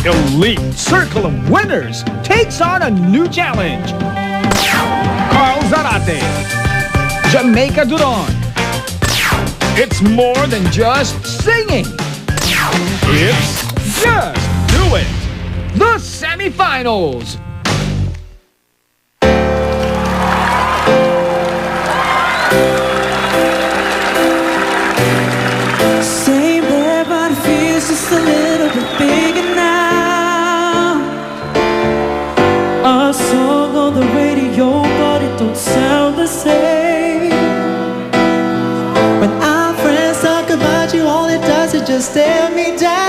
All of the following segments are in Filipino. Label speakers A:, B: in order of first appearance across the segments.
A: elite circle of winners takes on a new challenge. Carl Zarate, Jamaica Duron. It's more than just singing. It's Just Do It. The semifinals.
B: Same bed, but it feels just a little bit bigger now. A song on the radio, but it don't sound the same. When our friends talk about you, all it does is just tear me down.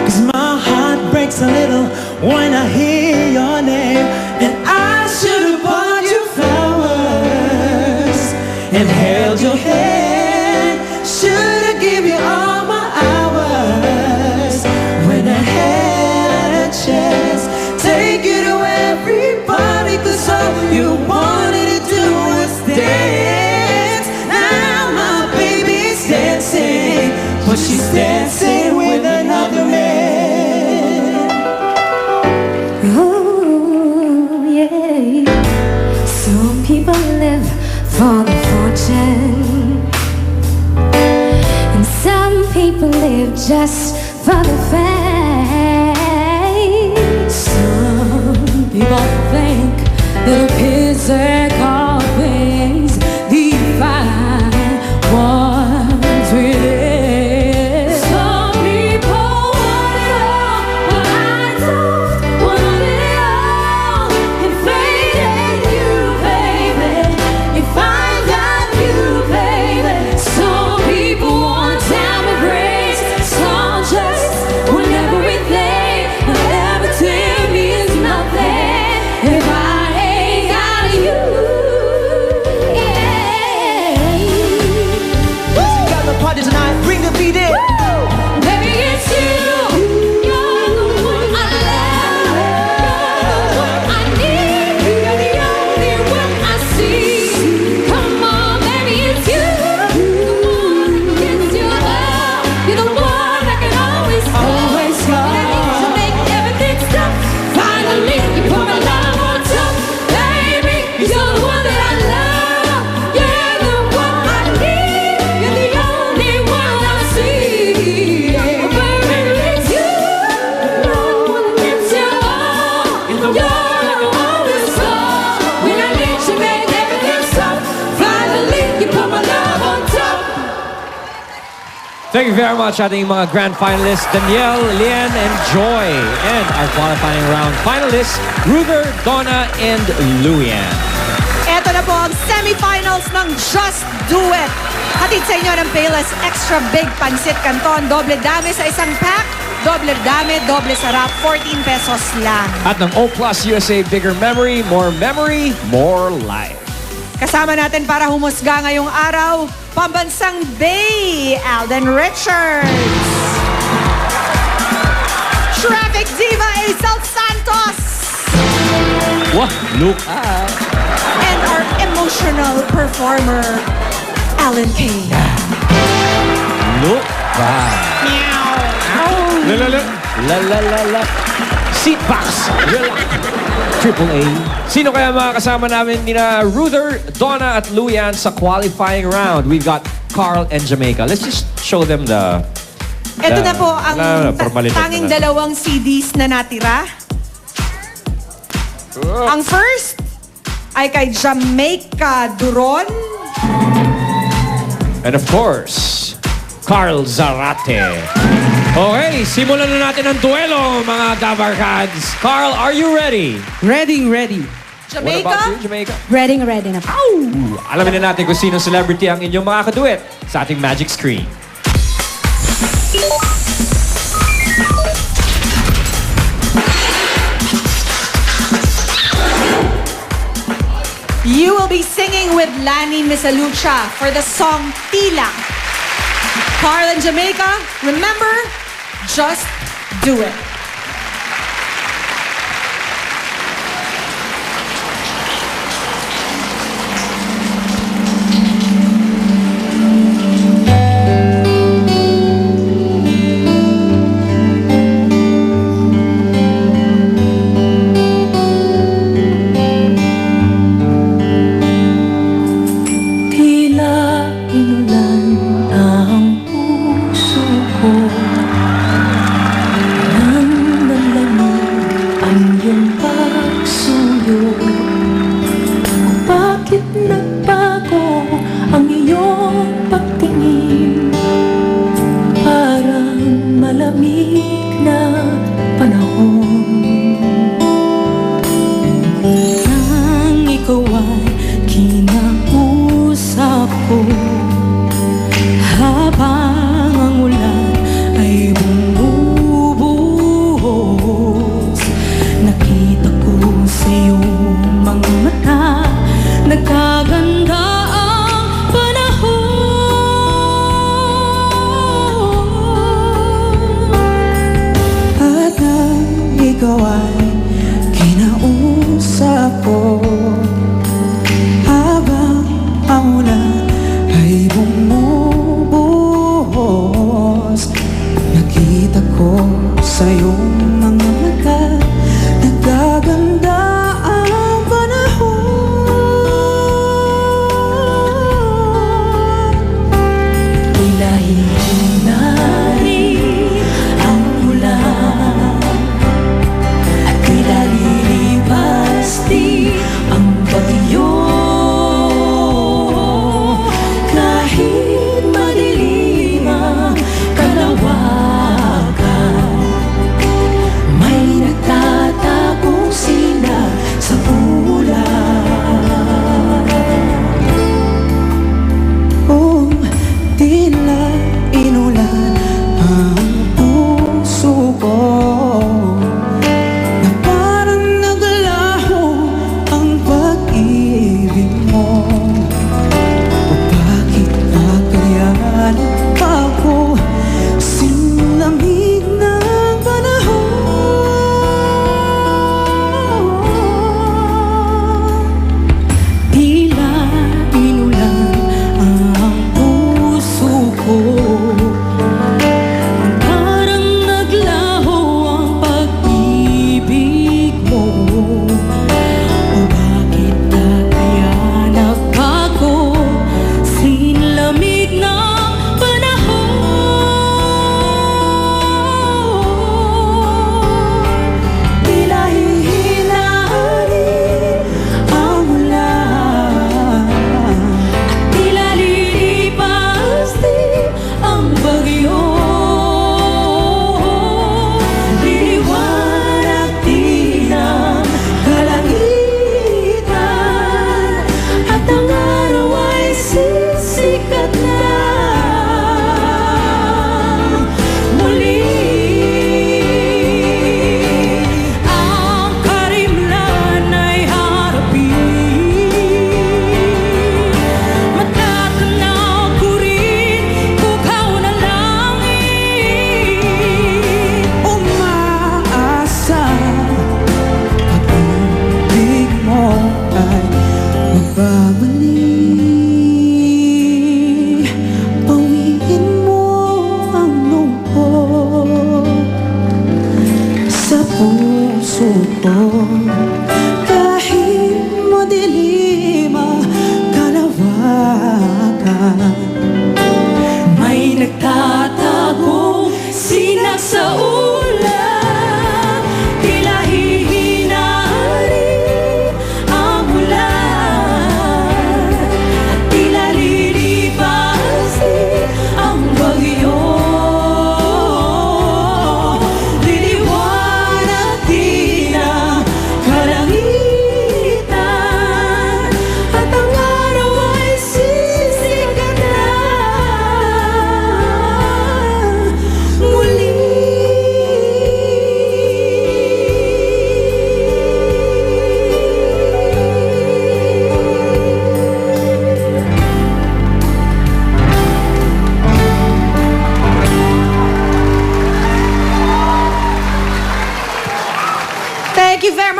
B: 'Cause my heart breaks a little when I hear your name. And I should have bought you flowers and held your hand. Should've give you all my hours when I had a chance. Take you to everybody, 'cause all you wanted to do was dance. Now my baby's dancing, but she's dancing with another man.
C: Oh, yeah. Some people live for the fortune, and some people live just for the fame. Some people think that a physical things define one's within. Some people want it all, but I don't want it all. If I ain't you, baby, if I got you, baby. Some people want diamond rings, some just want everything, but everything means nothing if I ain't got you.
B: Listen, got the party tonight, bring the beat in.
C: Baby, it's you. You're the one I love. You're the one I need. You're the only one I see. Come on, baby, it's you. The one that gets your love. You're the one I can always call.
B: Always call.
C: And I need to make everything stop. Finally, you put my love on top. Baby, you're the one that I love. You're the one I need. You're the only one I see. Baby, it's you. You're the one that gets your love. You're the always call. When I need to make everything stop. Finally, you put my love on top.
D: Thank you very much ating mga grand finalists, Danielle, Lian, and Joy. And our qualifying round finalists, Ruger, Donna, and Luyan.
E: Eto na po ang semifinals ng Just Do It. Hatid sa inyo ng Payless Extra Big Pancit Canton. Doble dami sa isang pack. Doble dami, doble sarap. 14 pesos lang.
D: At ng O Plus USA Bigger Memory, more life.
E: Kasama natin para humusga ngayong araw, Pambansang Bay, Alden Richards. Traffic Diva, Aisel Santos.
D: What? Look out.
E: And our emotional performer, Alan Kane.
D: Look out. La la la. La la la la. Seat backs. Relax. Triple A. Sino kaya mga kasama namin nina Ruther, Donna at Luyan sa qualifying round? We've got Carl and Jamaica. Let's just show them the...
E: Ito na po ang
D: formalidad
E: tanging
D: na.
E: dalawang CDs na natira. Ang first ay kay Jamaica Duron.
D: And of course, Carl Zarate. Okay, simulan na natin ang duelo, mga Dabarkads. Carl, are you ready?
B: Ready.
D: What
E: Jamaica,
D: about you, Jamaica?
C: Ready na po.
D: Alamin na natin kung sino celebrity ang inyong makakaduet sa ating magic screen.
E: you will be singing with Lani Misalucha for the song Tila. Carl and Jamaica, remember, just do it.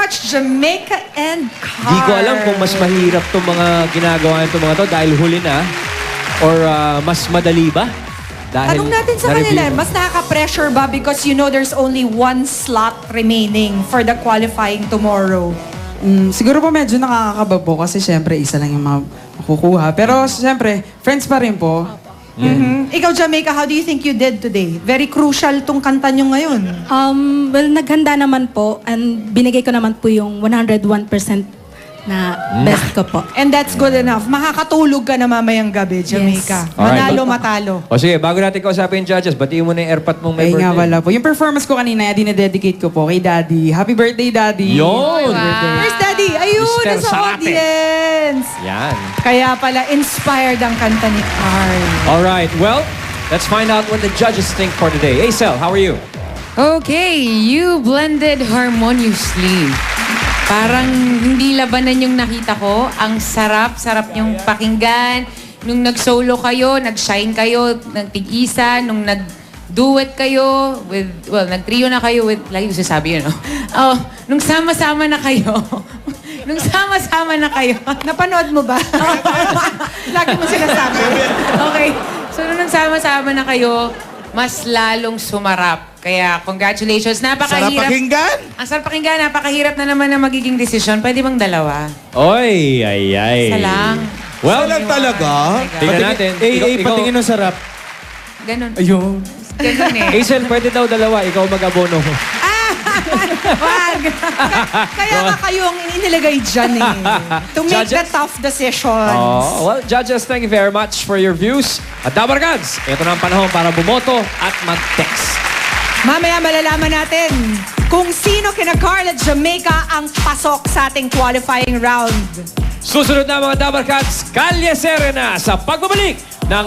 E: much, Jamaica and Carl.
D: Di ko alam kung mas mahirap itong mga ginagawa itong mga to dahil huli na or mas madali ba? Dahil
E: Tanong natin sa
D: na-review
E: kanila,
D: mo.
E: mas nakaka-pressure ba because you know there's only one slot remaining for the qualifying tomorrow?
F: Siguro po medyo nakakakaba po kasi syempre isa lang yung makukuha. Pero syempre, friends pa rin po.
E: Ikaw, Jamaica, how do you think you did today? Very crucial tong kanta nyo ngayon.
G: Well, naghanda naman po and binigay ko naman po yung 101% na best ko po.
E: And that's good enough. Makakatulog ka na mamayang gabi, Jamaica.
G: Yes.
D: Alright.
E: Manalo, matalo.
D: O sige, bago natin kausapin yung judges, batiin mo na yung airpat mong may
F: Ay nga
D: birthday.
F: wala po. Yung performance ko kanina, dinededicate ko po kay Daddy. Happy birthday, Daddy!
D: Yun!
E: Where's Daddy? Ayun,
D: Mr.
E: nasa
D: Sarate.
E: audience.
D: Yan.
E: Kaya pala, inspired ang kanta ni Carl.
D: Alright, well, let's find out what the judges think for today. Acel, how are you?
H: Okay, you blended harmoniously. Parang hindi labanan yung nakita ko. Ang sarap yung pakinggan. Nung nag-solo kayo, nag-shine kayo, nag-tig-isa, nung nag-duet kayo, nag-trio na kayo with, lagi ko sasabi yun, no? Oh, nung sama-sama na kayo. Nung sama-sama na kayo.
E: Napanood mo ba? Lagi mo sinasabi.
H: Okay. So, nung sama-sama na kayo, mas lalong sumarap. Kaya, congratulations. Napakahirap.
I: Sarap pakinggan.
H: Ang sarap pakinggan. Napakahirap na naman ang magiging desisyon. Pwede bang dalawa?
D: Oy, ay.
H: Isa lang.
D: Well,
I: Walang talaga.
D: tingnan natin. Patingin
I: ng sarap.
H: Ganun.
F: Ayun.
H: Ganun eh.
D: Acel, pwede daw dalawa. Ikaw mag-abono.
E: Wag. Kaya nga kayo ang inilagay dyan eh. To make the
D: Judges?
E: tough decisions.
D: Oh, well, judges, thank you very much for your views. At Dabarkads, ito na ang panahon para bumoto at mag-text.
E: Mamaya malalaman natin kung sino kina Carl at Jamaica ang pasok sa ating qualifying round.
D: Susunod na mga Dabarkads, Kalye Serena sa pagbabalik ng